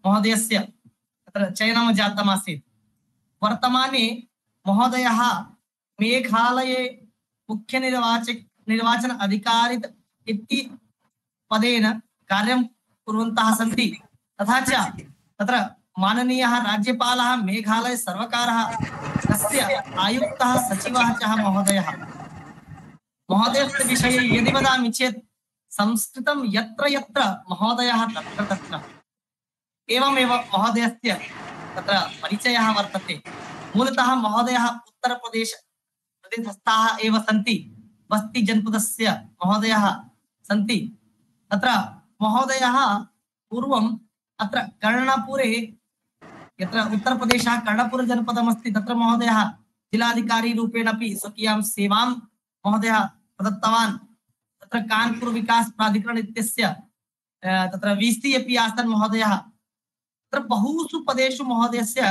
महोदयस्य तत्र चयनं जातमासीत्। वर्तमाने महोदयः मेघालये निर्वाचन अधिकारी इति पदेन कार्यं कुर्वन्तः सन्ति। तथा च तत्र माननीयः राज्यपालः, मेघालय सर्वकारः, तस्य आयुक्तः, सचिवः च महोदयः। महोदयस्य विषये यदि वदामि चेत् संस्कृतं यत्र यत्र महोदयः तत्र तत्र। एवमेव महोदयस्य तत्र परिचयः वर्तते। मूलतः महोदयः उत्तरप्रदेशस्थाः एव सन्ति। बस्ती जनपदस्य महोदयः सन्ति। तत्र महोदयः पूर्वम् अत्र कर्णपुरे, यत्र उत्तरप्रदेशः कर्णपुर जनपदमस्ति, तत्र महोदयः जिलाधिकारी रूपेण अपि स्वकीयां सेवां महोदयः प्रदत्तवान्। तत्र कानपुर विकास प्राधिकरण इत्यस्य तत्र वीसी अपि आसन् महोदयः। तत्र बहुषु पदेषु महोदयस्य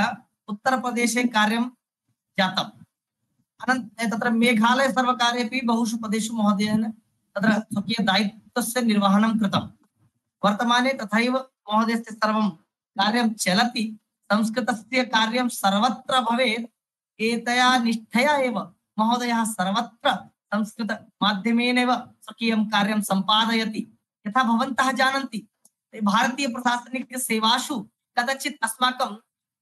उत्तरप्रदेशे कार्यं जातम्। तत्र मेघालय सर्वकारे अपि बहुषु पदेषु महोदयेन तत्र स्वकीय दायित्वस्य निर्वहणं कृतम्। वर्तमाने तथैव महोदयस्य सर्वं कार्यं चलति। संस्कृतस्य कार्यं सर्वत्र भवेत्, एतया निष्ठया एव महोदयः सर्वत्र संस्कृत माध्यमेनैव स्वकीयं कार्यं सम्पादयति। यथा भवन्तः जानन्ति, भारतीय प्रशासनिक सेवासु कदाचित् अस्माकं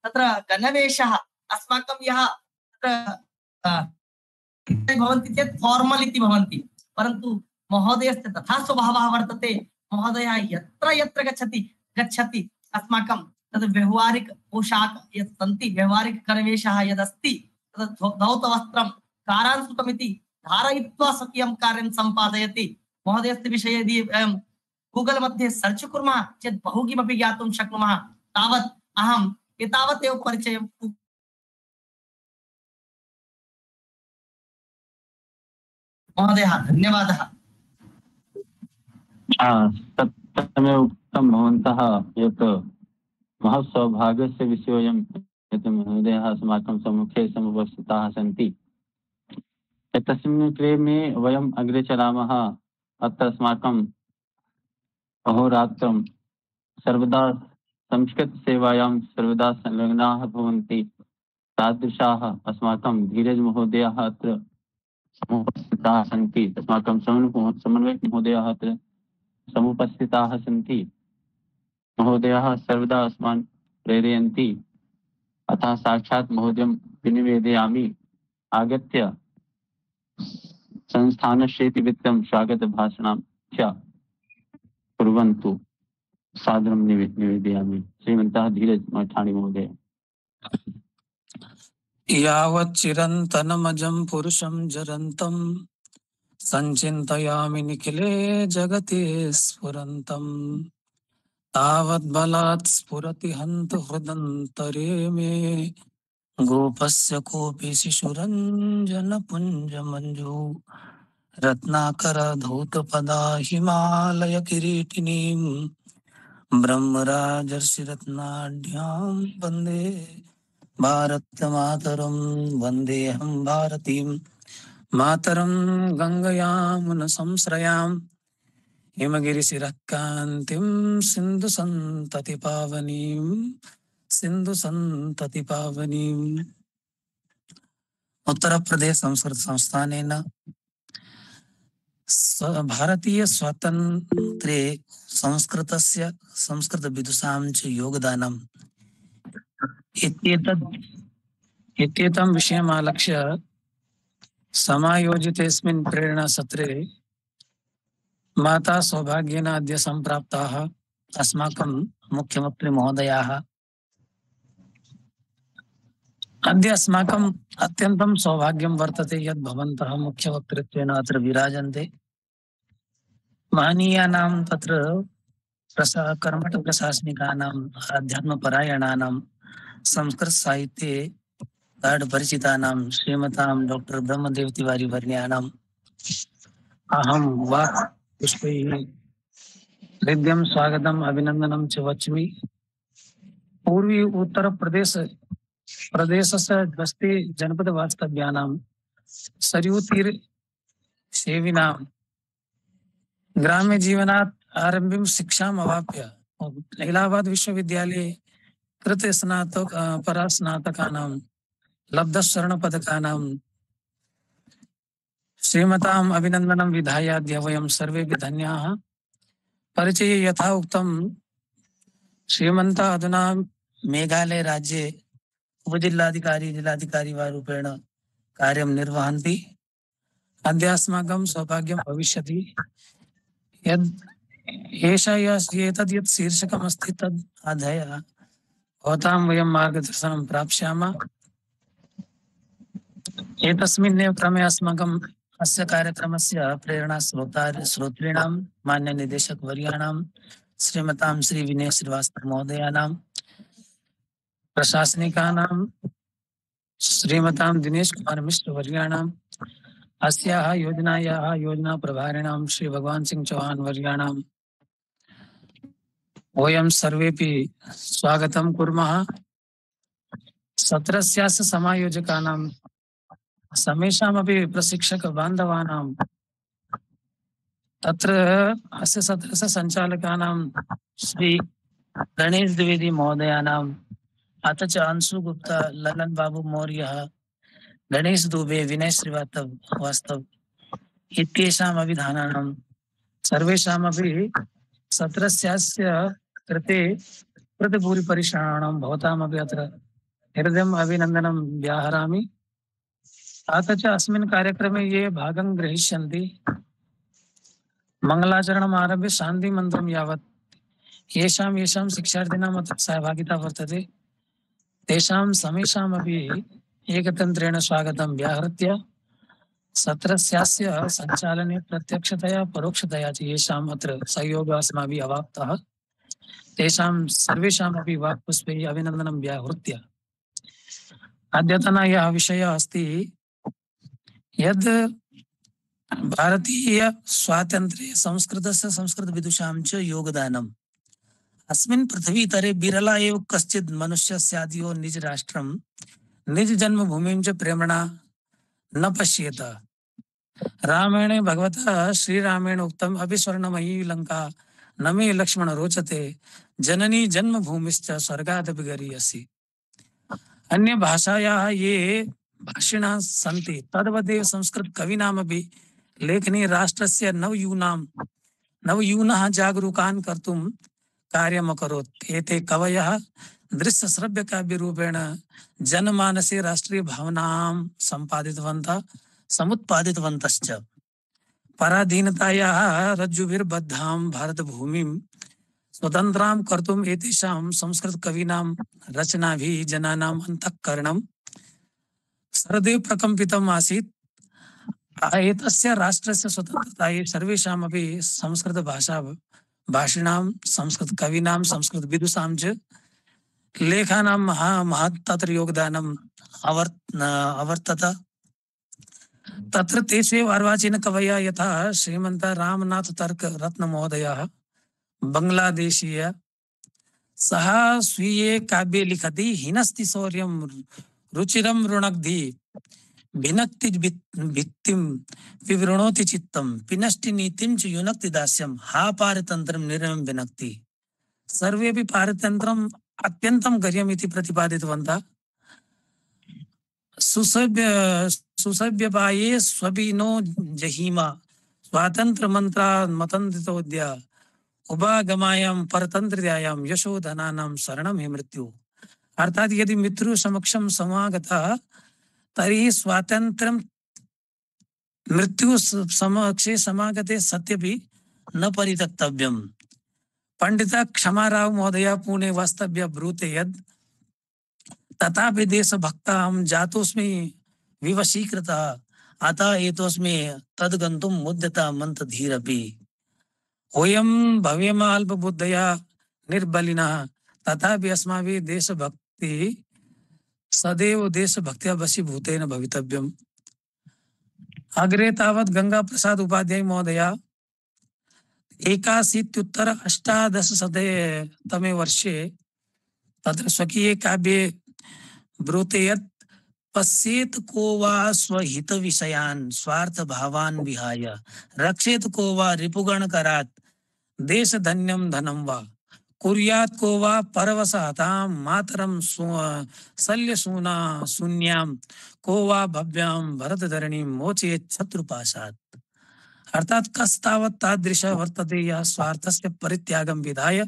तत्र गणवेशः, अस्माकं यः भवन्ति चेत् फार्मल् इति भवन्ति, परन्तु महोदयस्य तथा स्वभावः वर्तते। महोदयः यत्र यत्र गच्छति अस्माकं तद् व्यवहारिक पोशाक यत् सन्ति, व्यवहारिक गणवेशः यदस्ति, तद् धौतवस्त्रं कारांशुकमिति धारयित्वा स्वकीयं कार्यं सम्पादयति। महोदयस्य विषये यदि वयं गूगल मध्ये सर्च कुर्मः चेत् बहु किमपि ज्ञातुं शक्नुमः। तावत् अहम् एतावत् एव परिचयं। महोदयः धन्यवादः। सत्यमेव उक्तं भवन्तः यत् महत्सौभाग्यस्य विषयोऽयं यत् महोदयः अस्माकं सम्मुखे समुपस्थिताः सन्ति। तस्मिन् क्रमे वयम् अग्रे चलामः। अत्र अस्माकं अहोरात्रं सर्वदा संस्कृतसेवायां सर्वदा संलग्नाः भवन्ति। तादृशाः अस्माकं धीरज महोदयाः अत्र समुपस्थिताः सन्ति। अस्माकं समन्वयक महोदयाः अत्र समुपस्थिताः सन्ति। महोदयाः सर्वदा अस्मान् प्रेरयन्ति। अतः साक्षात् महोदयं विनिवेदयामि, आगत्य संस्थानस्येति वित्तं स्वागतभाषणं च कुर्वन्तु। सादरं निवेदयामि। श्रीमन्तः धीरज मठाणी महोदय। यावत् चिरन्तनमजं पुरुषं जरन्तं संचिन्तयामि निखिले जगति स्फुरन्तं, तावत् बलात् स्फुरति हन्त हृदन्तरे मे गोपस्य कोऽपि शिशुरञ्जनपुञ्जमञ्जू रत्नाकर धौतपदा हिमालय किरीटिनीं ब्रह्मराजर्षि रत्नाढ्यां वन्दे भारतमातरं। वन्देऽहं भारतीं मातरं गङ्गयामुन संश्रयां हिमगिरिशिरः कान्तिं सिन्धु सन्तति पावनीम्। उत्तर प्रदेश संस्कृत संस्थानेन भारतीय स्वातन्त्र्ये संस्कृतस्य संस्कृत विदुषां च योगदानम् इत्येतं विषयमालक्ष्य समायोजितेऽस्मिन् प्रेरणा सत्रे माता सौभाग्येन अद्य सम्प्राप्ताः अस्माकं मुख्यमन्त्री महोदयाः। अद्य अस्माकं अत्यन्तं सौभाग्यं वर्तते यत् भवन्तः मुख्यवक्तृत्वेन अत्र विराजन्ते। महनीयानां तत्र कर्मठ प्रशासनिकानाम् अध्यात्मपरायणानां संस्कृत साहित्ये गाढपरिचितानां श्रीमतां डॉक्टर ब्रह्मदेव तिवारी वर्याणाम् अहं वाक् पुष्पैः हृद्यं स्वागतम् अभिनन्दनं च वच्मि। पूर्वी उत्तर प्रदेशस्य बस्ती जनपद वास्तव्यानां सरयूतीर सेविनां ग्राम्य जीवनात् आरम्भं शिक्षाम् अवाप्य इलाहाबाद विश्वविद्यालये कृते स्नातक परास्नातकानां लब्धशरणपदकानां श्रीमताम् अभिनन्दनं विधायाद्य वयं सर्वेपि धन्याः। परिचये यथा उक्तं श्रीमन्तः अधुना मेघालय राज्ये उपजिल्लाधिकारी जिलाधिकारी वा रूपेण कार्यं निर्वहन्ति। अद्य अस्माकं सौभाग्यं भविष्यति यद् एतद् यत् शीर्षकमस्ति तद् अधय भवतां वयं मार्गदर्शनं प्राप्स्यामः। एतस्मिन्नेव क्रमे अस्माकम् अस्य कार्यक्रमस्य प्रेरणा श्रोतॄणां मान्यनिदेशकवर्याणां श्रीमतां श्री विनय श्रीवास्तव महोदयानां, प्रशासनिकानां श्रीमतां दिनेश कुमार मिश्र वर्याणां, अस्याः योजनायाः योजना प्रभारिणां श्री भगवान सिंह चौहान वर्याणां वयं सर्वेपि स्वागतं कुर्मः। सत्रस्यास्य समायोजकानां समेषामपि प्रशिक्षक बान्धवानां तत्र अस्य सत्रस्य सञ्चालकानां श्री गणेश द्विवेदी महोदयानां, अथ च अंशु गुप्ता, ललन बाबू मौर्य, गणेश दुबे, विनय श्रीवास्तव इत्येषाम् अभिधानानां सर्वेषामपि सत्रस्यास्य कृते प्रतिभूरिपरिश्रणानां भवतामपि अत्र हृदयम् अभिनन्दनं व्याहरामि। अथ च अस्मिन् कार्यक्रमे ये भागं ग्रहीष्यन्ति मङ्गलाचरणम् आरभ्य शान्तिमन्त्रं यावत् येषां शिक्षार्थिनाम् अत्र सहभागिता वर्तते तेषां समेषामपि एकतन्त्रेण स्वागतं व्याहृत्य सत्रस्यास्य सञ्चालने प्रत्यक्षतया परोक्षतया च येषाम् अत्र सहयोगः अस्माभिः अवाप्तः तेषां सर्वेषामपि वाक्पुष्पैः अभिनन्दनं व्याहृत्य अद्यतन यः विषयः अस्ति यद् भारतीय स्वातन्त्र्ये संस्कृतस्य संस्कृतविदुषां च योगदानम्। अस्मिन् पृथ्वीतले बिरला एव कश्चित् मनुष्यः स्यात् यो निज राष्ट्रं निज जन्मभूमिं च प्रेम्णा न पश्येत। रामायणे भगवतः श्रीरामेण उक्तम् अभिस्वर्णमयी लङ्का न मे लक्ष्मण रोचते जननी जन्मभूमिश्च स्वर्गादपि गरीयसी। अन्य भाषायाः ये भाषिणः सन्ति तद्वदेव संस्कृत कवीनामपि लेखने राष्ट्रस्य नवयूनः जागरूकान् कर्तुं कार्यमकरोत्। एते कवयः दृश्यश्रव्यकाव्यरूपेण जनमानसे राष्ट्रीय भावनां सम्पादितवन्तः समुत्पादितवन्तश्च। पराधीनतायाः रज्जुभिर्बद्धां भारतभूमिं स्वतन्त्रां कर्तुम् एतेषां संस्कृतकवीनां रचनाभिः जनानाम् अन्तःकरणं सर्वदैव प्रकम्पितम् आसीत्। एतस्य राष्ट्रस्य स्वतन्त्रतायै सर्वेषामपि संस्कृतभाषा भाषिणां संस्कृतकवीनां संस्कृतविदुषां च लेखानां महत् तत्र योगदानम् अवर्तत। तत्र तेष्वेव अर्वाचीनकवयः यथा श्रीमन्तः रामनाथ तर्क रत्नमहोदयः बाङ्ग्लादेशीय, सः स्वीये काव्ये लिखति हिनस्ति शौर्यं रुचिरं रुणग्धि भिनक्ति भित्तिं विवृणोति चित्तं पिनष्टि नीतिं च युनक्ति दास्यं हा पारतन्त्रं निर्मं विनक्ति। सर्वेपि पारतन्त्रम् अत्यन्तं गर्यम् इति प्रतिपादितवन्तः। सुसभ्यपाये स्वपिनो जहीमा स्वातंत्र मंत्रा मतंत्रितोद्या उपागमायां परतंत्र्यायां यशोधनानां शरणं हि मृत्यु। अर्थात यदि मित्रु समक्षम समागतः तर्हि स्वातंत्र्यं मृत्यु समक्षे समागते सत्यपि न परित्यक्तव्यम्। पंडित क्षमाराव महोदय पुणे वास्तव्य ब्रूते यद् तथापि देशभक्ताहं जातोऽस्मि विवशीकृतः अतः एतोऽस्मि तद्गन्तुं मुद्यतः मन्तधीरपि। वयं भवेम अल्पबुद्धया निर्बलिनः तथापि अस्माभिः देशभक्ति सदैव देशभक्त्या वशीभूतेन भवितव्यम्। अग्रे तावत् गंगा प्रसाद उपाध्याय महोदय 81-अष्टादशशते वर्षे तत्र स्वकीये काव्ये ब्रूते यत् पश्येत को वा स्वहित विषयान् स्वार्थ भावान् विहाय रक्षेत को वा रिपुगण करात् देश धन्यम धनम वा कुर्यात् को वा परवसहतां मातरं शल्यसूना शून्यां को वा भव्यां भरतधरणीं मोचयेत् शत्रुपाशात्। अर्थात कस्तावत् तादृश वर्तते यः स्वार्थस्य परित्यागं विधाय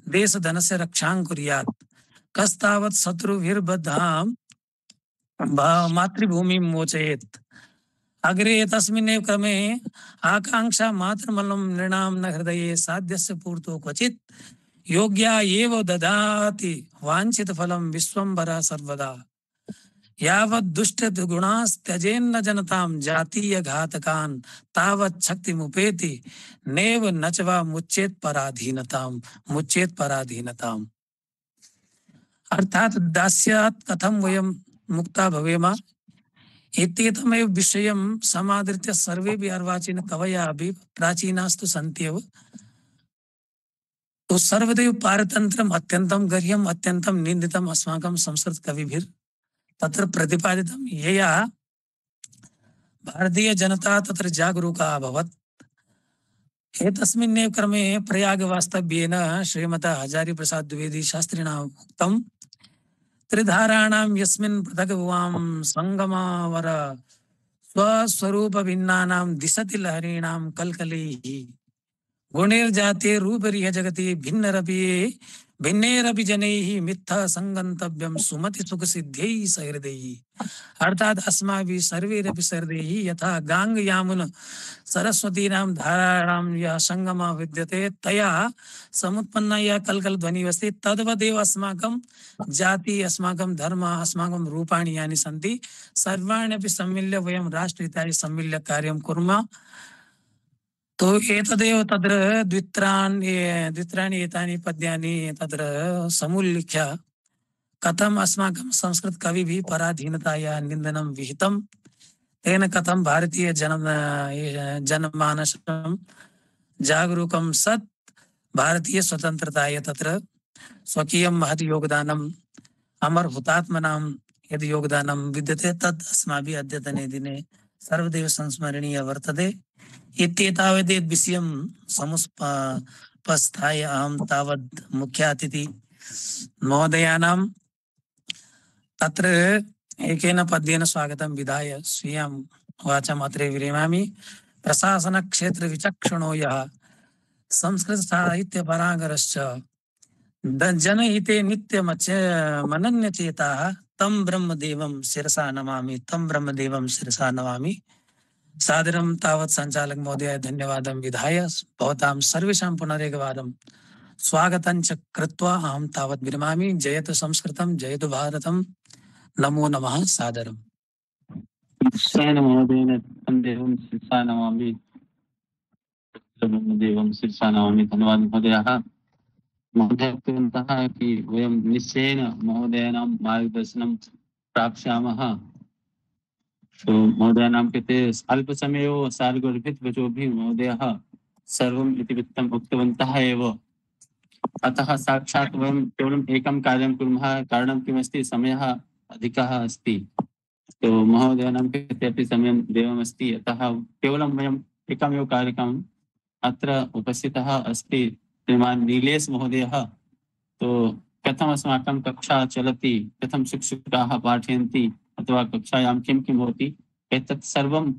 देशधनस्य रक्षां कुर्यात्, कस्तावत् शत्रुभिर्बद्धां मातृभूमिं मोचयेत्। अग्रे तस्मिन्नेव क्रमे आकांक्षा मातृमलं नृणां न हृदये साध्यस्य पूर्तो क्वचित् योग्या एव ददाति वाञ्छित फलं विश्वम्भरा सर्वदा। यावत् दुष्ट गुणास्त्यजेन्न जनतां जातीय घातकान् तावत् शक्तिमुपेति नैव न च वा मुच्येत् पराधीनताम्। अर्थात दास्यात् कथं वयं मुक्ता भवेम इत्येतमेव विषयं समादृत्य सर्वेऽपि अर्वाचीन कवयः अपि प्राचीनास्तु सन्त्येव। तो सर्वदैव पारतन्त्रम् अत्यन्तं गर्ह्यम् अत्यन्तं निन्दितम् अस्माकं संस्कृत कविभिः तत्र प्रतिपादितं। यया भारतीय जनता तत्र जागरूका अभवत्। एतस्मिन्नेव क्रमे प्रयागवास्तव्येन श्रीमता हजारी प्रसाद द्विवेदी शास्त्रिणा उक्तं त्रिधाराणां यस्मिन् पृथग्वां संगमावर स्वस्वरूप भिन्नानां दिशति लहरीणां कलकलैः गुणैर्जाते रूपरिह जगति भिन्नैरपि जनैः मिथ्या संगन्तव्यं सुमति सुख सिद्ध्यैः सहृदैः। अर्थात अस्माभिः सर्वैरपि सहृदैः यथा गांग यामुन सरस्वतीनां धाराणां यः संगमः विद्यते तया समुत्पन्ना यः कलकल ध्वनिः अस्ति तद्वदेव अस्माकं जाति अस्माकं धर्म अस्माकं रूपाणि यानि सन्ति सर्वाण्यपि सम्मिल्य वयं राष्ट्रहिताय सम्मिल्य कार्यं कुर्मः। तो एतदेव तत्र द्वित्राणि एतानि पद्यानि तत्र समुल्लिख्य कथम अस्माकं संस्कृत कविभिः पराधीनतायाः निन्दनं विहितं तेन कथं भारतीय जनमानसं जागरूकं सत् भारतीय स्वतन्त्रताय तत्र स्वकीयं महत् योगदानम् अमर हुतात्मनां यद् योगदानं विद्यते तद् अस्माभिः अद्यतने दिने सर्वदैव संस्मरणीय वर्तते। इत्येतावदेव विषयं समुपस्थाय अहं तावद् मुख्यातिथि महोदयानां तत्र एकेन पद्येन स्वागतं विधाय स्वीयं वाचम् अत्रे विरमामि। प्रशासन क्षेत्र विचक्षणो यः संस्कृत साहित्य परागरश्च जनहिते नित्यमनन्य चेताः तं ब्रह्मदेवं शिरसा नमामि। सादरं तावत् संचालक महोदय धन्यवादं विधाय भवतां सर्वेषां पुनरेकवारं स्वागतं च कृत्वा अहं तावत् विरमामि। जयतु संस्कृतं जयतु भारतं। नमो नमः। सादरम्। निश्चयेन महोदयेन देवं शिरसा नमामि। ब्रह्मदेवं शिरसा नमामि। धन्यवाद महोदयः। महोदय उक्तवन्तः कि वयं निश्चयेन महोदयानां मार्गदर्शनं प्राप्स्यामः। तो महोदयानां कृते अल्पसमये सार्गोर्भिद्वचोभिः महोदयः सर्वम् इतिवृत्तम् उक्तवन्तः एव। अतः साक्षात् वयं केवलम् एकं कार्यं कुर्मः। कारणं किमस्ति, समयः अधिकः अस्ति। तो महोदयानां कृते अपि समयं देवमस्ति। अतः केवलं वयम् एकमेव कार्यक्रमम् अत्र उपस्थितः अस्ति श्रीमान् नीलेश महोदयः। तो कथम् अस्माकं कक्षा चलति, कथं शिक्षकाः पाठयन्ति अथवा कक्षायां किं किं भवति एतत् सर्वं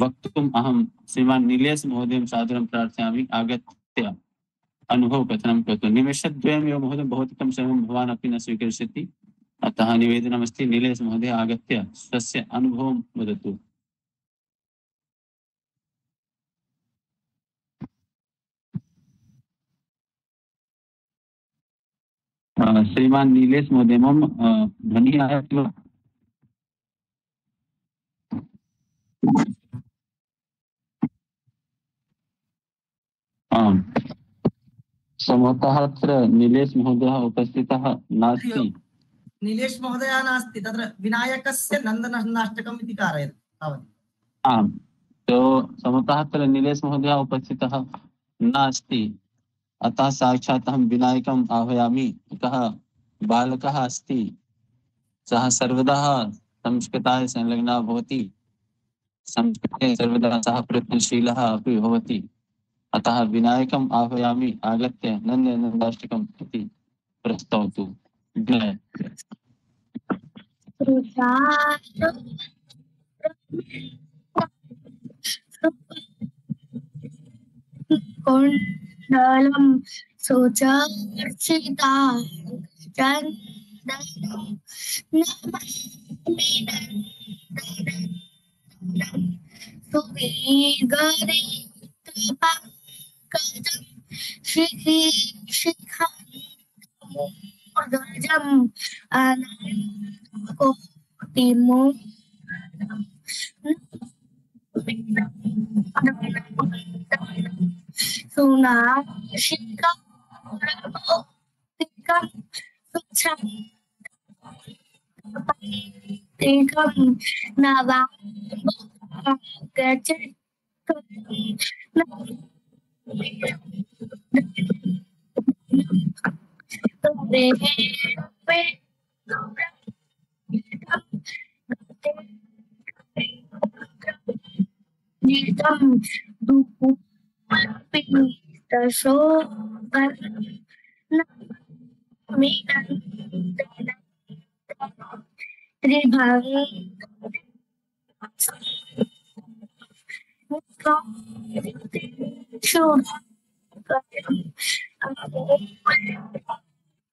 वक्तुम् अहं श्रीमान् नीलेश महोदयं सादरं प्रार्थयामि आगत्य अनुभव कथनं कर्तुं। निमेषद्वयमेव महोदय भौतिकं सर्वं भवान् अपि न स्वीकरिष्यति। अतः निवेदनमस्ति नीलेश महोदय आगत्य स्वस्य अनुभवं वदतु। श्रीमान नीलेश महोदय मम ध्वनिः आयाति वा? आम्। सम्भवतः अत्र नीलेश महोदयः उपस्थितः नास्ति। नीलेश महोदयः नास्ति, तत्र विनायकस्य नन्दनाष्टकम् इति कारयति तावत्। आम्। तो सम्भवतः अत्र नीलेश महोदयः उपस्थितः नास्ति। अतः साक्षात् अहं विनायकम् आह्वयामि। एकः बालकः अस्ति, सः सर्वदा संस्कृताय संलग्नः भवति, संस्कृते सर्वदा सः प्रयत्नशीलः अपि भवति। अतः विनायकम् आह्वयामि आगत्य नन्दनन्दाष्टकम् इति प्रस्तौतु। जय। कुण्डलं सुचर्चिता चन्दनं सुवीगरितपङ्कजं शिखिशिखमूर्धजम् अनन्तकोटिमूर्धजम् सुनासिकं रघुतिकं सुच्छं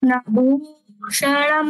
नभूषणं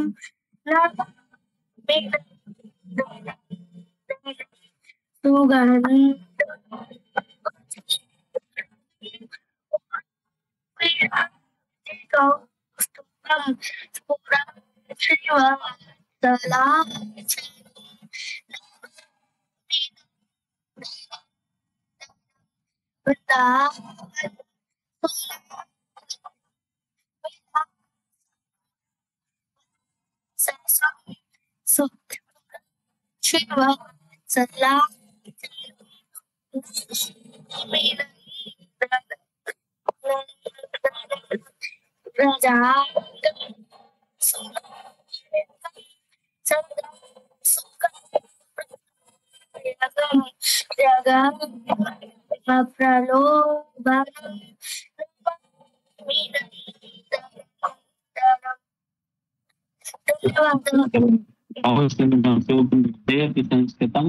जयति संस्कृतं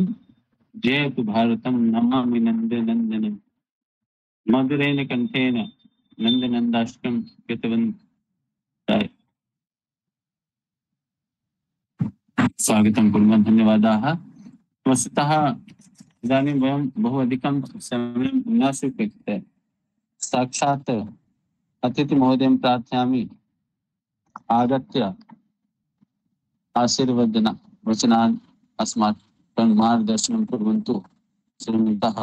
जयतु भारतं नमामि नन्दनन्दनं मधुरेण कण्ठेन नन्दनन्दाष्टकं कृतवन्तः। स्वागतं कुर्मः। धन्यवादाः। वस्तुतः इदानीं वयं बहु अधिकं समयं न स्वीकृत्य साक्षात् अतिथिमहोदयं प्रार्थयामि आगत्य आशीर्वदन वचनान् अस्माकं मार्गदर्शनं कुर्वन्तु। श्रीमन्तः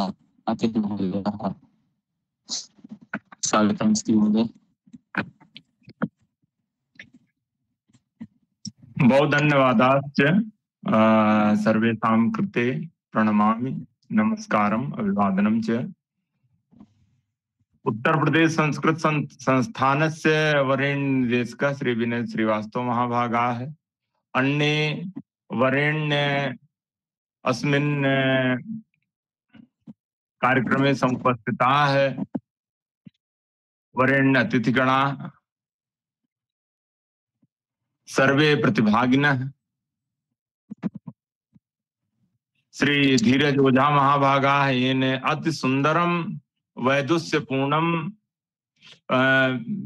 अतिथिमहोदयः। स्वागतम् अस्ति महोदय। बहुत धन्यवादाश्च सर्वेषां कृते प्रणमामि नमस्कारम् अभिवादनं च। उत्तर प्रदेश संस्कृत संस्थानस्य वरेण्यनिदेशकः श्री विनय श्रीवास्तव महाभागाः अन्ये वरेण्य अस्मिन् कार्यक्रमे समुपस्थिताः वरेण्य अतिथिगणाः सर्वे प्रतिभागिनः श्री धीरज ओझा महाभागाः येन अति सुंदरम वैदुष्यपूर्णम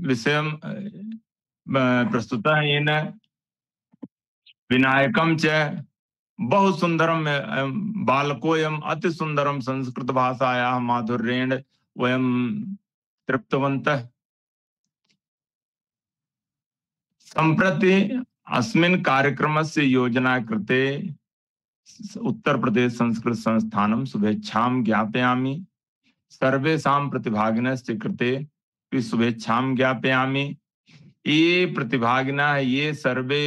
विषयं प्रस्तुतः येन विनायकं च बहु सुंदरम बालकोऽयम् अति सुंदरम संस्कृत भाषायाः माधुर्येण वयं तृप्तवन्तः। सम्प्रति अस्मिन् कार्यक्रमस्य योजना कृते उत्तर प्रदेश संस्कृत संस्थानं शुभेच्छां ज्ञापयामि। सर्वेषां प्रतिभागिनश्च कृते शुभेच्छां ज्ञापयामि। ये प्रतिभागिनः ये सर्वे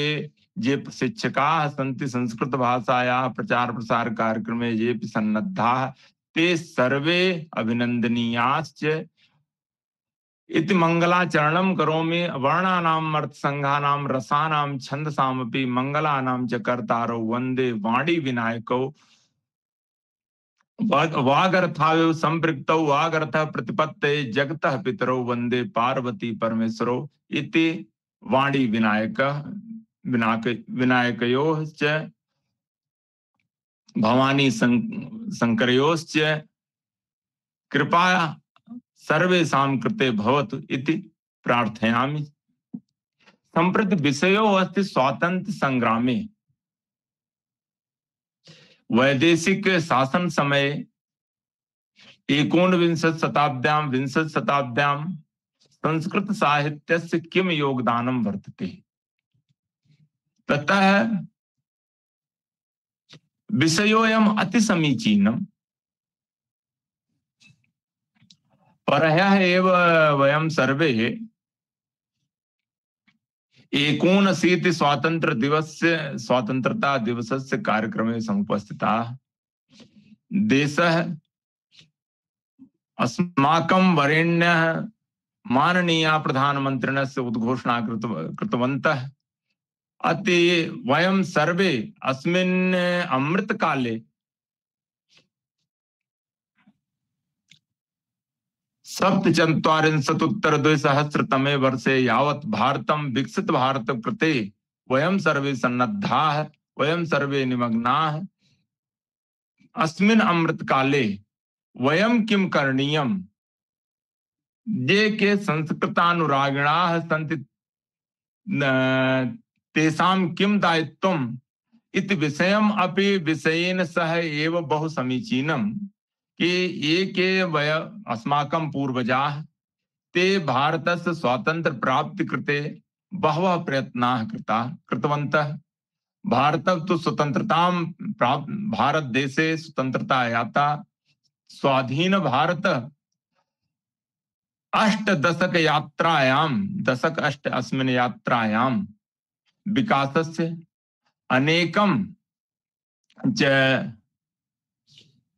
ये शिक्षकाः सन्ति संस्कृत भाषायाः प्रचार प्रसार कार्यक्रमे ये सन्नद्धाः ते सर्वे अभिनन्दनीयाश्च इति मंगलाचरणं करोमि। वर्णानाम् अर्थसंघानां रसानां छन्दसामपि मंगलानां च कर्तारौ वन्दे वाणी विनायकौ वागर्थावेव संपृक्तौ वागर्थः प्रतिपत्तये जगतः पितरौ वंदे पार्वती परमेश्वरौ इति वाणी विनायकयोश्च भवानी शंकरयोश्च कृपा सर्वेषां कृते भवतु इति प्रार्थयामि। संप्रति विषयो अस्ति स्वातंत्र्य संग्रामे। वैदेशिक शासन समय एकोनविंशति शताब्द्यां संस्कृत साहित्यस्य किम योगदानं वर्तते। ततः विषयोऽयम् अति समीचीनम्। परह्यः एव वयं सर्वे 89 स्वातंत्रता दिवसस्य कार्यक्रमे समुपस्थिताः। देशः अस्माकं वरेण्यः माननीय प्रधानमन्त्रिणस्य उद्घोषणा कृतवन्तः। अति वयं सर्वे अस्मिन् अमृतकाले सप्तचत्वारिंशदुत्तर-द्विसहस्रतमे वर्षे यावत् भारतं विकसित भारत कृते वयं सर्वे सन्नद्धाः, वयं सर्वे निमग्नाः। अस्मिन् अमृतकाले वयं किं करणीयम्? ये के संस्कृतानुरागिणाः सन्ति तेषां किं दायित्वम् इति विषयम् अपि विषयेन सह एव बहु समीचीनम् कि ये के वय अस्माकं पूर्वजाः ते भारतस्य स्वातंत्र्य प्राप्ति कृते बहवः प्रयत्नाः कृतवन्तः। भारतं तु स्वतंत्रतां प्राप्त भारत देशे स्वतंत्रता याता स्वाधीन भारत 8 दशक यात्रायां अस्मिन् यात्रायां विकासस्य अनेकं च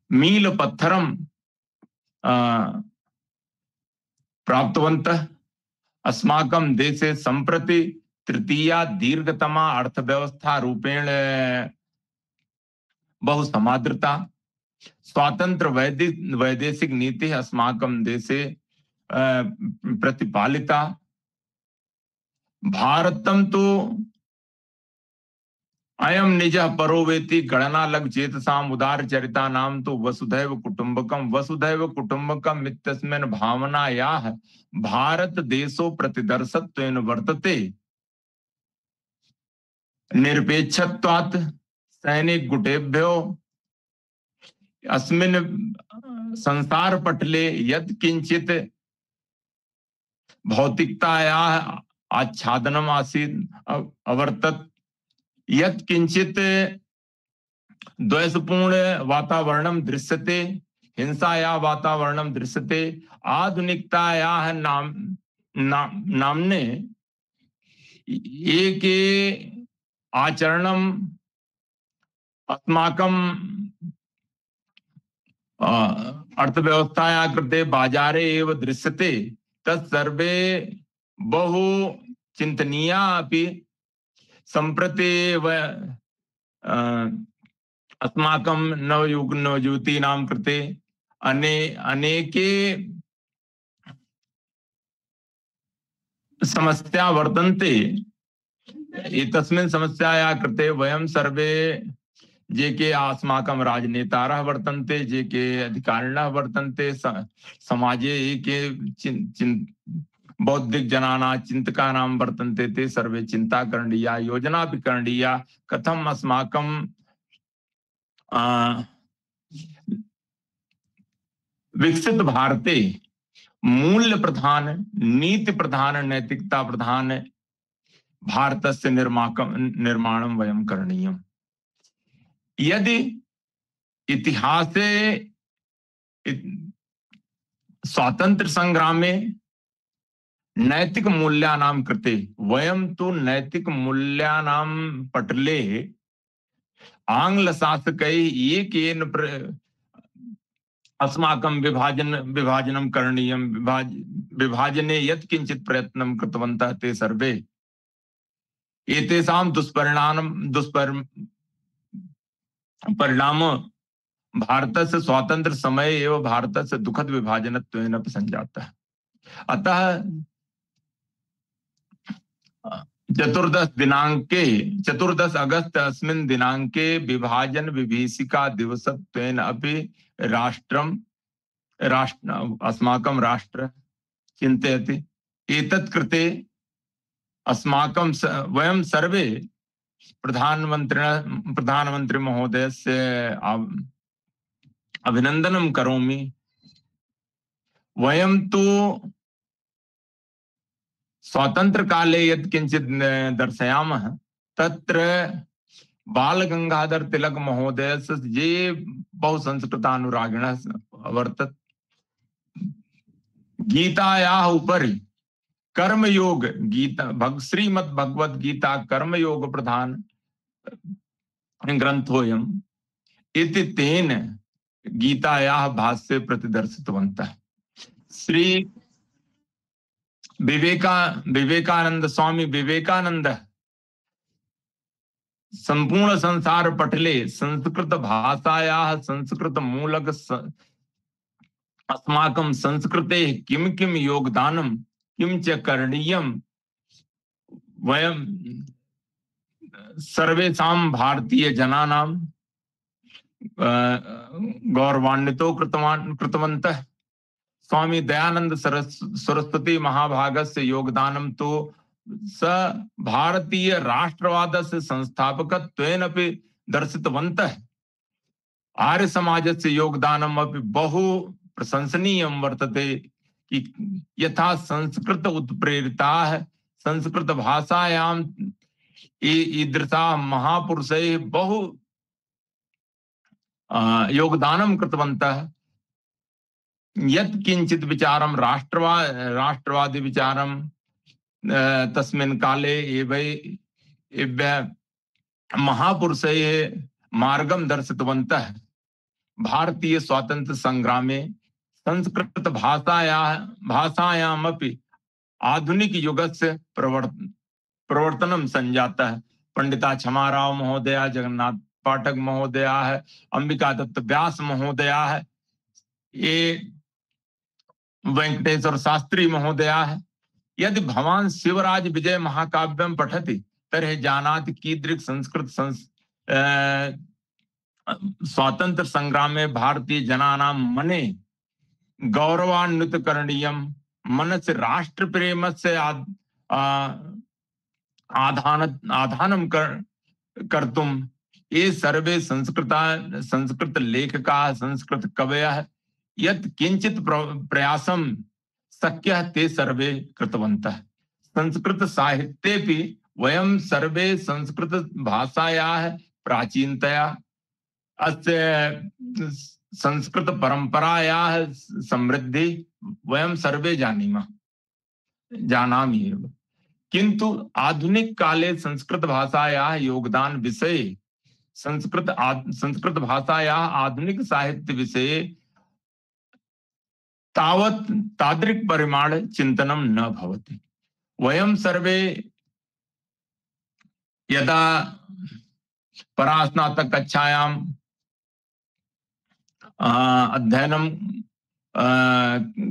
मीलपत्थरं प्राप्तवन्तः। अस्माकं देशे सम्प्रति तृतीया दीर्घतमा अर्थव्यवस्था रूपेण बहु समादृता। स्वातंत्र वैदेशिक नीति अस्माकं देशे प्रतिपालिता। भारतं तु अयं निजः परो वेति गणना लघु चेतसाम् उदार चरितानां तु वसुधैव कुटुम्बकम् इत्यस्मिन् भावनायाः भारत देशो प्रतिदर्शत्वेन वर्तते। निरपेक्षत्वात् सैनिक गुटेभ्यो अस्मिन् संसार पटले यत् किंचित भौतिकतायाः आच्छादनम् आसीत् अवर्तत। यत् किंचित द्वेषपूर्ण वातावरणं दृश्यते, हिंसायाः वातावरणं दृश्यते, आधुनिकतायाः नाम्ने एके आचरणम् अस्माकं अर्थव्यवस्थायाः कृते बाजारे एव दृश्यते। तत्सर्वे बहु चिन्तनीया अपि। सम्प्रति अस्माकं नवयुवतीनां कृते अनेके समस्या वर्तन्ते। एतस्मिन् समस्यायाः कृते वयं सर्वे जे के अस्माकं राजनेतारः वर्तन्ते, जे के अधिकारिणः वर्तन्ते, समाजे के बौद्धिक जनानां चिन्तकानां वर्तन्ते, ते सर्वे चिन्ता करणीया, योजना अपि करणीया कथम् अस्माकं विकसित भारते मूल्य प्रधान, नीति प्रधान, नैतिकता प्रधान भारतस्य निर्माणं वयं करणीयम्। यदि इतिहासे स्वातंत्र्य संग्रामे नैतिक मूल्यानां कृते वयं तु नैतिक मूल्यानां पटले आंग्ल शासकैः एकेन अस्माकं विभाजनं करणीयं, विभाजने यत् किञ्चित् प्रयत्नं कृतवन्तः ते सर्वे एतेषां दुष्परिणाम भारतस्य स्वातंत्र समय एवं भारतस्य दुखद विभाजनत्वेन अपि संजातः। अतः चतुर्दश अगस्त अस्मिन् दिनाङ्के विभाजन विभीषिका दिवसत्वेन अपि अस्माकं राष्ट्र चिन्तयति। एतत् कृते अस्माकं वयं सर्वे प्रधानमंत्री महोदयस्य अभिनन्दनं करोमि। वयं तु स्वातन्त्र्यकाले यत् किञ्चित् दर्शयामः तत्र बालगंगाधर तिलक महोदयस्य ये बहुसंस्कृतानुरागिणः अवर्तत। गीतायाः उपरि कर्मयोग श्रीमद्भगवद्गीता कर्मयोग प्रधान ग्रन्थोऽयम् इति तेन गीतायाः भाष्ये प्रतिदर्शितवन्तः। श्री स्वामी विवेकानंद संपूर्ण संसार पटले संस्कृत भाषायाः संस्कृत मूलक अस्माकं संस्कृतेः किं किं योगदानं किं च करणीयं वयं सर्वेषां भारतीय जनानां गौरवान्वितो कृतवन्तः। स्वामी दयानंद सरस्वती महाभागस्य योगदानं तु स भारतीय राष्ट्रवादस्य संस्थापकत्वेन अपि दर्शितवन्तः। आर्य समाजस्य योगदानम् अपि बहु प्रशंसनीयं वर्तते कि यथा संस्कृत उत्प्रेरिताः संस्कृत भाषायां ईदृशाः महापुरुषैः बहु योगदानं कृतवन्तः। यत् किञ्चित् विचारं राष्ट्रवादी विचारं तस्मिन् काले एव महापुरुषैः मार्गं दर्शितवन्तः। भारतीय स्वातंत्र्य संग्रामे संस्कृत भाषायामपि आधुनिक युगस्य प्रवर्तनं संजातः। पंडिता क्षमाराव महोदया, जगन्नाथ पाठक महोदयाः, अंबिका दत्त व्यास महोदयाः, ये वेंकटेश्वर शास्त्री महोदयाः। यदि भवान् शिवराज विजय महाकाव्यं पठति तर्हि जानाति कीदृक् संस्कृत स्वातंत्र संग्रामे भारतीय जनानां मने गौरवान्वित करणीयं, मनसि राष्ट्र प्रेमस्य आधानं कर्तुं ये सर्वे संस्कृत लेखकाः संस्कृत कवयः यत् किंचित् प्रयासं शक्यः ते सर्वे कृतवन्तः। संस्कृत साहित्येपि वयं सर्वे संस्कृत भाषायाः प्राचीनतया अस्य संस्कृत परंपरायाः समृद्धि वयं सर्वे जानामि एव। किन्तु आधुनिक काले संस्कृत भाषायाः योगदान विषये संस्कृत भाषायाः आधुनिक साहित्य विषये तादृक् परिमाण चिन्तनं न भवति। वयं सर्वे यदा परास्नातक कक्षायां अध्ययनं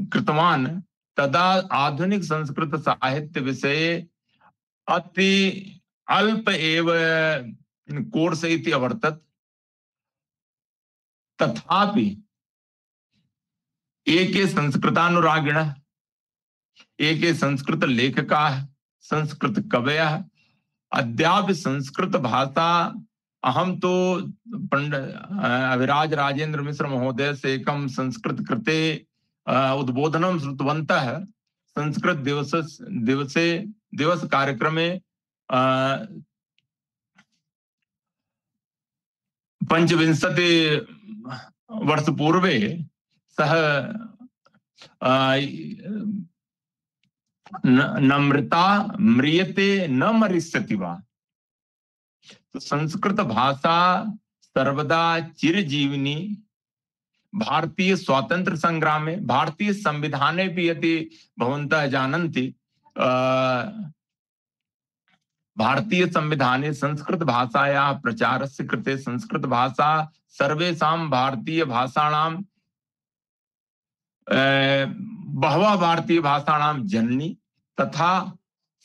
कृतवान् तदा आधुनिक संस्कृत साहित्य विषये अति अल्प एव कोर्स इति अवर्तत। तथापि एके संस्कृतानुरागिणः, एके संस्कृत लेखकाः, संस्कृत कवयः अद्यापि संस्कृत भाषा, अहं तो अविराज राजेंद्र मिश्र महोदय से एकं संस्कृत कृते उद्बोधनं श्रुतवन्तः। संस्कृत दिवस कार्यक्रमे 25 वर्ष पूर्वे सः नम्रता म्रियते न मरिष्यति वा। तो संस्कृत भाषा सर्वदा चिरजीविनी। भारतीय स्वातंत्र संग्रामे भारतीय संविधाने भी यदि भवन्तः जानन्ति भारतीय संविधाने संस्कृत भाषायाः प्रचारस्य कृते संस्कृत भाषा सर्वेषां भारतीय भाषाणां बहवः भारतीय भाषाणां जननी तथा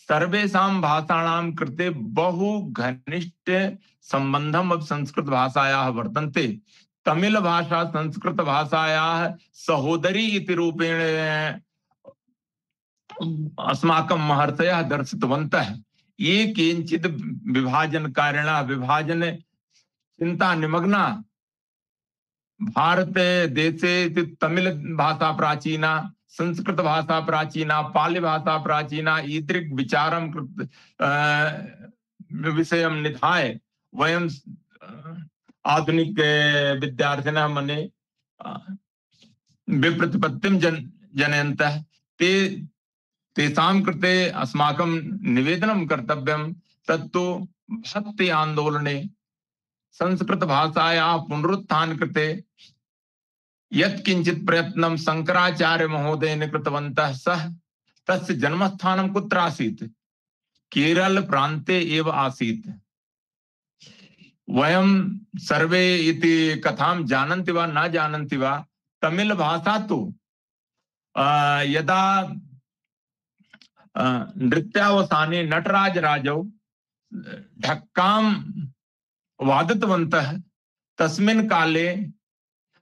सर्वेषां भाषाणां कृते बहु घनिष्ठ संबंधम अब संस्कृत भाषायाः वर्तन्ते। तमिल भाषा संस्कृत भाषायाः सहोदरी इति रूपेण अस्माकं महर्षयः दर्शितवन्तः। ये किञ्चित् विभाजनकारिणः विभाजन चिंता निमग्ना भारत देशे तमिल भाषा प्राचीना संस्कृत भाषा प्राचीना पाली भाषा प्राचीना ईदृक् विचारं विषयं निधाय वयं आधुनिक विद्यार्थिनः मने विप्रतिपत्तिं जनयन्तः। तेषां कृते अस्माकं निवेदनं कर्तव्यं तत्तु भक्ति आंदोलने संस्कृत भाषायाः पुनरुत्थान कृते यत्किंचित् प्रयत्नं शंकराचार्य महोदयेन कृतवन्तः सः तस्य जन्मस्थानं कुत्र आसीत्? केरल प्रान्ते एव आसीत्। वयं सर्वे इति कथां जानन्ति वा न जानन्ति वा, तमिल भाषा तु यदा नृत्यावसाने नटराज राजौ ढक्कां वादितवन्तः तस्मिन् काले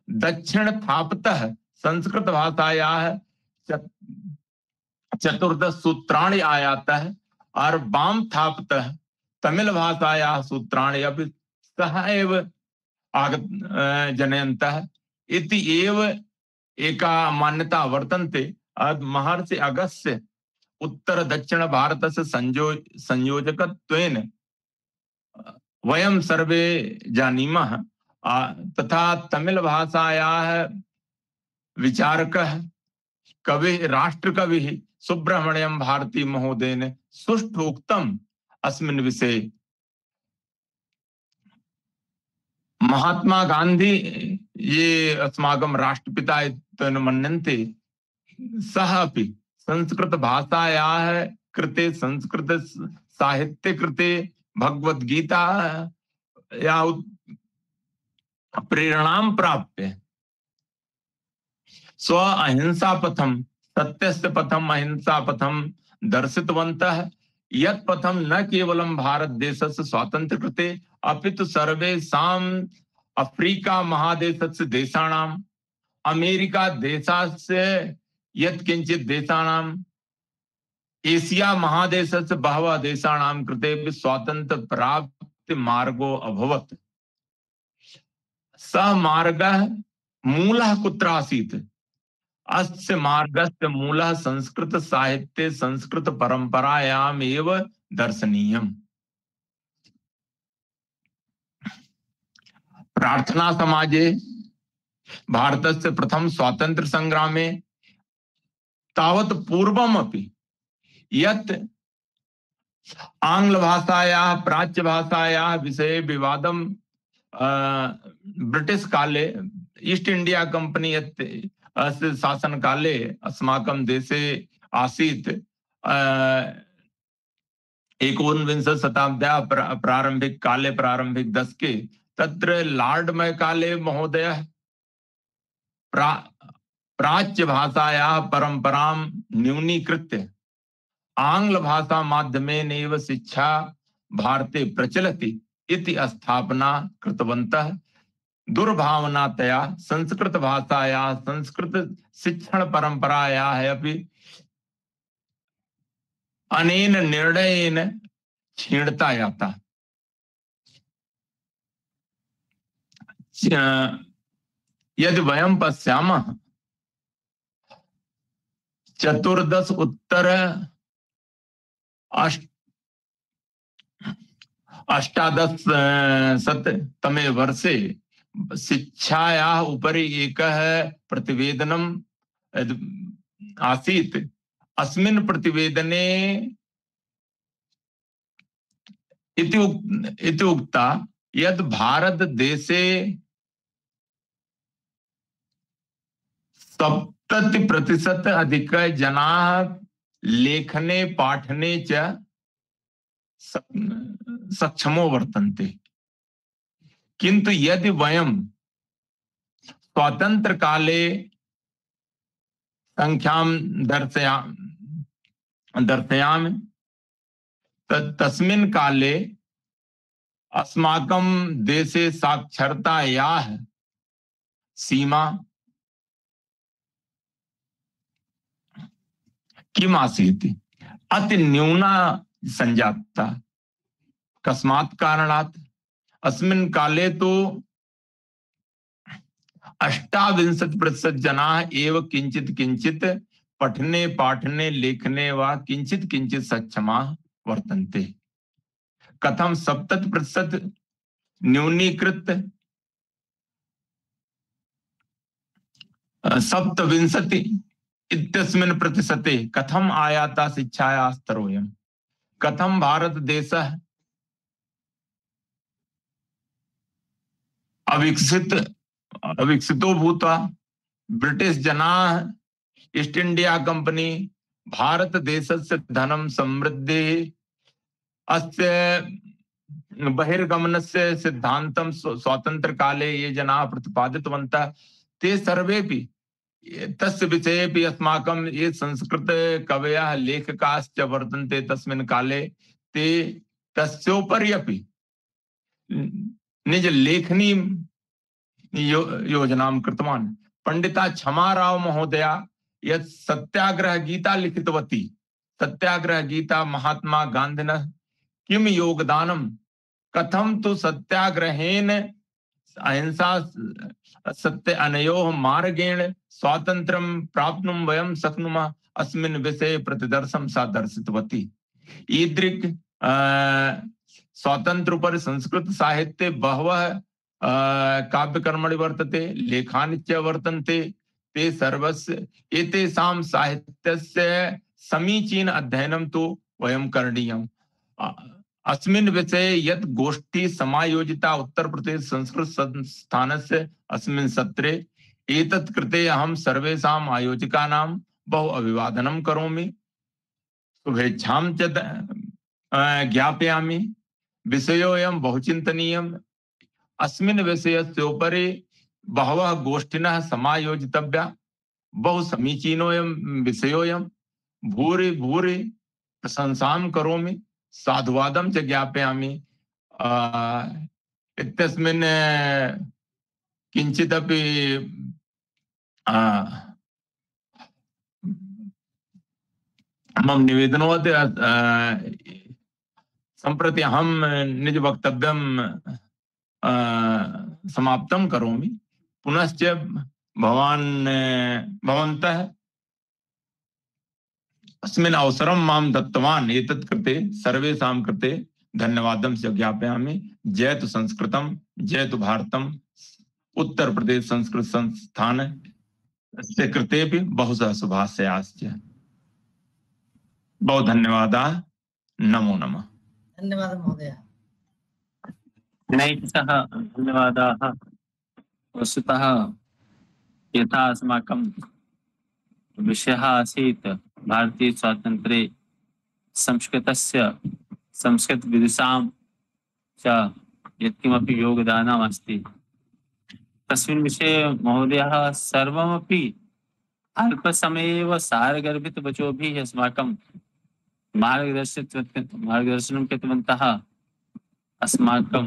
दक्षिण थापतः संस्कृत भाषायाः 14 सूत्राणि आयातः और वाम थापतः तमिल भाषायाः सूत्राणि अपि सः एव जनयन्तः इति एव एका मान्यता वर्तन्ते। महर्षि अगस्त्य उत्तर दक्षिण भारतस्य संयोजकत्वेन वयं सर्वे जानीमः। तथा तमिल भाषायाः विचारकः कविः राष्ट्रकविः सुब्रह्मण्यम भारती महोदयेन सुष्ठुक्तम् अस्मिन् विषये। महात्मा गांधी ये अस्माकं राष्ट्रपिता इत्येन मन्यन्ते, सः अपि संस्कृत भाषायाः कृते संस्कृत साहित्य कृते भगवद्गीता या प्रेरणां प्राप्य स्व अहिंसा पथम सत्यस्य पथम अहिंसा पथम दर्शितवन्तः। यत् पथम न केवलं भारत देशस्य स्वातंत्र्य कृते अपितु सर्वेषां अफ्रीका महादेशस्य देशानां अमेरिका देशस्य यत्किंचित् देशानां एशिया महादेशस्य बहवः देशानां कृते स्वातंत्र्य प्राप्ति मार्गो अभवत्। सः मार्गः मूलः कुत्र आसीत्? अस्य मार्गस्य मूलः संस्कृत साहित्ये संस्कृत परंपरायाम् एव दर्शनीयम्। प्रार्थना समाजे भारतस्य प्रथम स्वातंत्र्य संग्रामे तावत् पूर्वमपि यत् आंग्ल भाषायाः प्राच्य भाषायाः विषये विवादं ब्रिटिश काले ईस्ट इंडिया कंपनी अस्य शासन काले अस्माकं देशे आसीत्। 19 शताब्द्याः प्रारंभिक काले प्रारंभिक दशके तत्र लॉर्ड मैकाले महोदयः प्राच्य भाषायाः परंपरां न्यूनीकृत्य आंग्ल भाषा माध्यमेन एव शिक्षा भारते प्रचलति इति स्थापना कृतवन्तः। दुर्भावनातया संस्कृत भाषायाः संस्कृत शिक्षण परंपरायाः अपि अनेन निर्णयेन क्षीणता जाता। यदि वयं पश्यामः 14 उत्तर 1800 वर्षे शिक्षायाः उपरि एकः प्रतिवेदनम् आसीत्। अस्मिन् प्रतिवेदने इति उक्ता यत् भारत देशे 70% अधिक जनाः लेखने पाठने च सक्षमो वर्तन्ते। किंतु यदि वयं स्वतंत्र काले संख्यां दर्शयामि तस्मिन् काले अस्माकं देशे साक्षरतायाः सीमा किम् आसीत्? अति न्यूना संजाता। कस्मात् कारणात्? अस्मिन् काले तो 28% जनाः एव किंचित किंचित पठने पाठने लेखने वा किंचित किंचित सक्षमाः वर्तन्ते। कथं 70% न्यूनीकृत 27 इत्यस्मिन् प्रतिशते कथम् आयाता शिक्षायाः स्तरोऽयम्? कथं भारतदेशः अविकसितो भूत्वा ब्रिटिश जनाः ईस्ट इंडिया कंपनी भारतदेशस्य धनं समृद्धि अस्य बहिर्गमनस्य सिद्धान्तं स्वातंत्र काले ये जनाः प्रतिपादितवन्तः ते सर्वेपि तस्य विषयेपि अस्माकं ये संस्कृत कवयः लेखकाश्च वर्तन्ते तस्मिन् काले ते तस्योपरि अपि निज लेखनी योजनां कृतवान्। पंडिता क्षमाराव महोदया यत् सत्याग्रह गीता लिखितवती, सत्याग्रह गीता महात्मा गान्धिनः किं योगदानं, कथं तु सत्याग्रहेन अहिंसा सत्य अनयोः मार्गेण स्वातन्त्र्यं प्राप्नुं वयं शक्नुमः अस्मिन् विषये प्रतिदर्शं सा दर्शितवती। ईदृक् स्वातन्त्र्योपरि संस्कृत साहित्ये बहवः काव्यकर्मणि वर्तते, लेखानि च वर्तन्ते। ते सर्वस्य एतेषां साहित्यस्य समीचीन अध्ययनं तु वयं करणीयम्। अस्मिन् विषये यत् गोष्ठी समायोजिता उत्तर प्रदेश संस्कृत संस्थानस्य अस्मिन् सत्रे, एतत् कृते अहं सर्वेषाम् आयोजकानां बहु अभिवादनं करोमि, शुभेच्छां च ज्ञापयामि। विषयोऽयं बहुचिन्तनीयम्। अस्मिन् विषयस्योपरि बहवः गोष्ठिनः समायोजितव्या। बहु समीचीनोऽयं विषयोऽयं। भूरि भूरि प्रशंसां करोमि, साधुवादं च ज्ञापयामि। इत्यस्मिन् किञ्चिदपि मम निवेदनोऽस्ति। सम्प्रति अहं निज वक्तव्यं समाप्तं करोमि। पुनश्च भवन्तः अस्मिन् अवसरं मां दत्तवान् एतत् कृते सर्वेषां कृते धन्यवादं च ज्ञापयामि। जयतु संस्कृतं, जयतु भारतम्। उत्तर प्रदेश संस्कृत संस्थान से कृतेपि बहुशः शुभाशयाश्च। बहु धन्यवादाः। नमो नमः। धन्यवादः महोदय। नैकशः धन्यवादाः। वस्तुतः यथा अस्माकं विषयः आसीत् भारतीय स्वातन्त्र्ये संस्कृतस्य संस्कृतविदुषां च यत्किमपि योगदानम् अस्ति, तस्मिन् विषये महोदयः सर्वमपि अल्पसमये एव सारगर्भितवचोभिः अस्माकं मार्गदर्शनं कृतवन्तः। अस्माकं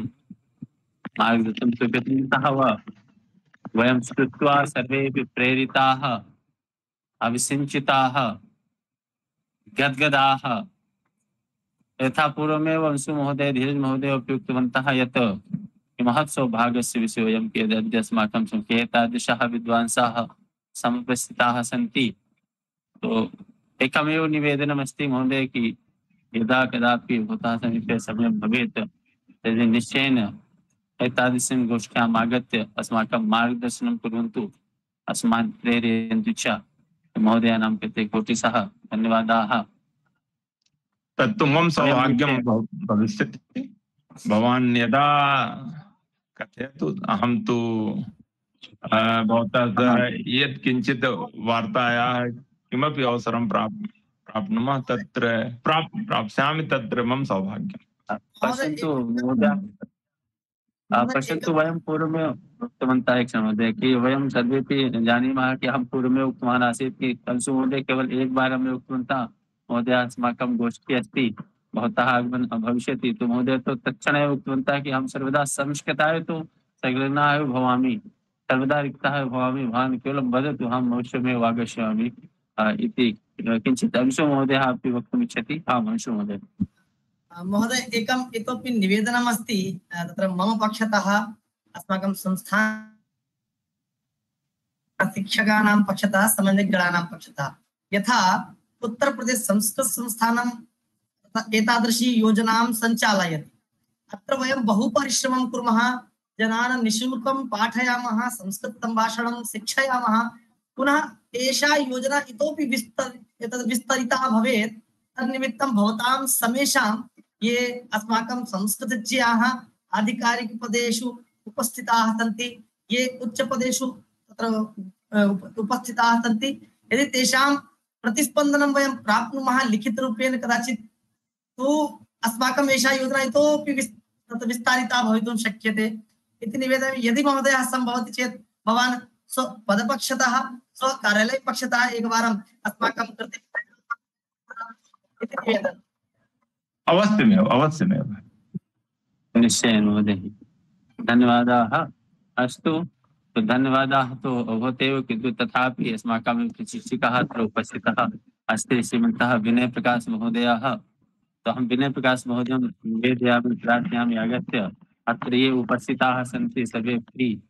मार्गदर्शनं कृतवन्तः वा वयं श्रुत्वा सर्वेपि प्रेरिताः, अविसिञ्चिताः, गद्गदाः। यथा पूर्वमेव अंशु महोदय, धीरज महोदय अपि उक्तवन्तः यत् महत् सौभाग्यस्य विषयोऽयं यदद्य अस्माकं समुखे एतादृशाः विद्वांसाः समुपस्थिताः सन्ति। तो एकमेव निवेदनमस्ति महोदय कि यदा कदापि भवतः समीपे समयं भवेत् तर्हि निश्चयेन एतादृशीं गोष्ठ्याम् आगत्य अस्माकं मार्गदर्शनं कुर्वन्तु, अस्मान् प्रेरयन्तु च। महोदयानां कृते कोटिशः धन्यवादाः। तत्तु मम सौभाग्यं भविष्यति। भवान् यदा कथयतु, अहं तु भवतः सह यत् किञ्चित् वार्तायाः किमपि अवसरं प्राप्नुमः तत्र प्राप्स्यामि, तत्र मम सौभाग्यम्। पश्यन्तु महोदय, पश्यन्तु वयं पूर्वमेव उक्तवन्तः एक महोदय कि वयं सर्वेपि जानीमः कि अहं पूर्वमेव उक्तवान् आसीत् कि कंसु महोदय केवल एक बार हमें उक्तवन्तः महोदय अस्माकं गोष्ठी अस्ति, भवतः आगमनं भविष्यति। तो महोदय तो तत्क्षणेव उक्तवन्तः कि अहं सर्वदा संस्कृताय तु संलग्नाय भवामि, सर्वदा रिक्तः भवामि, भवान् केवलं वदतु, अहम् अवश्यमेव आगच्छामि इति। किञ्चित् अंशु महोदयः अपि वक्तुमिच्छति? आम् अंशु महोदय। महोदय एकम् इतोपि निवेदनम् अस्ति तत्र मम पक्षतः, अस्माकं संस्थान शिक्षकानां पक्षतः, समन्वयकगणानां पक्षतः। यथा उत्तरप्रदेश संस्कृत संस्थानं एतादृशी योजनां सञ्चालयति। अत्र वयं बहु परिश्रमं कुर्मः, जनान् निःशुल्कं पाठयामः, संस्कृत सम्भाषणं शिक्षयामः। पुनः एषा योजना इतोपि विस्तरिता भवेत्। तन्निमित्तं भवतां समेषां ये अस्माकं संस्कृतज्ञाः आधिकारिकपदेषु उपस्थिताः सन्ति, ये उच्चपदेषु तत्र उपस्थिताः सन्ति, यदि तेषां प्रतिस्पन्दनं वयं प्राप्नुमः लिखितरूपेण कदाचित्, तो अस्माकं एषा योजना इतोपि विस्तारिता भवितुं शक्यते इति निवेदयामि। यदि महोदयः सम्भवति चेत् भवान् स्वपदपक्षतः, स्वकार्यालयपक्षतः एकवारम् अस्माकं कृते इति निवेदनम्। अवश्यमेव निश्चयेन महोदय, धन्यवादाः। अस्तु, तो धन्यवादाः तो भवतेव, किन्तु तथापि अस्माकं शिक्षिकाः अत्र उपस्थितः अस्ति, श्रीमन्तः विनय प्रकाश महोदयः। तो अहं विनय प्रकाश महोदयं निवेदयामि, प्रार्थयामि आगत्य अत्र ये उपस्थिताः सन्ति सर्वेपि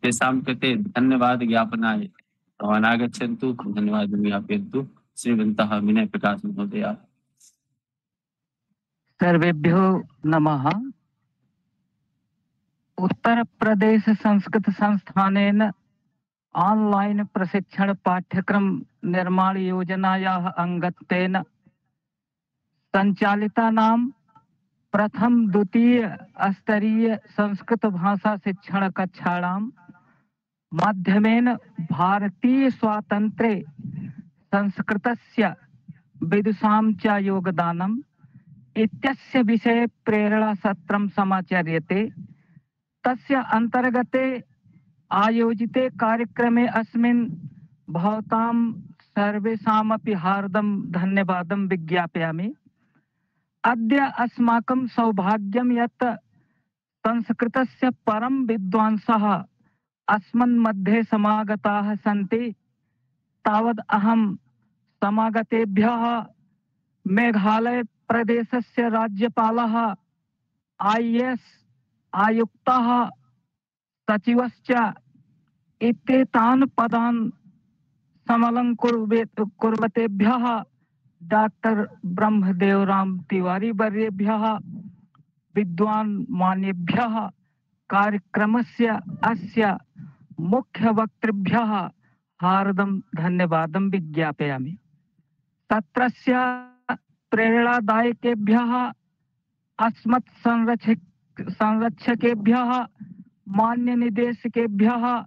तेषां कृते धन्यवाद ज्ञापनाय भवान् आगच्छन्तु, धन्यवादं ज्ञापयन्तु। श्रीमन्तः विनय प्रकाश महोदयः। सर्वेभ्यो नमः। उत्तर प्रदेश संस्कृत संस्थानेन ऑनलाइन प्रशिक्षण पाठ्यक्रम निर्माण योजनायाः अंगत्वेन संचालितानां प्रथम द्वितीय स्तरीय संस्कृत भाषा शिक्षण कक्षाणां माध्यमेन भारतीय स्वातंत्र्ये संस्कृतस्य विदुषां च योगदानम् इत्यस्य विषये प्रेरणा सत्रं समाचर्यते। तस्य अंतर्गते आयोजिते कार्यक्रमे अस्मिन् भवतां सर्वेषामपि हार्दं धन्यवादं विज्ञापयामि। अद्य अस्माकं सौभाग्यं यत् संस्कृतस्य परम विद्वांसः अस्मन्मध्ये समागताः सन्ति। तावद् अहं समागतेभ्यः मेघालय प्रदेशस्य राज्यपालः, IAS आयुक्तः, सचिवश्च इत्येतान् पदान् समलङ्कुर्वतेभ्यः डॉक्टर ब्रह्मदेवराम तिवारी वर्येभ्यः विद्वान् मान्येभ्यः कार्यक्रमस्य अस्य मुख्य वक्तृभ्यः हार्दं धन्यवादं विज्ञापयामि। सत्रस्य प्रेरणादायकेभ्यः अस्मत् संरक्षकेभ्यः मान्य निदेशकेभ्यः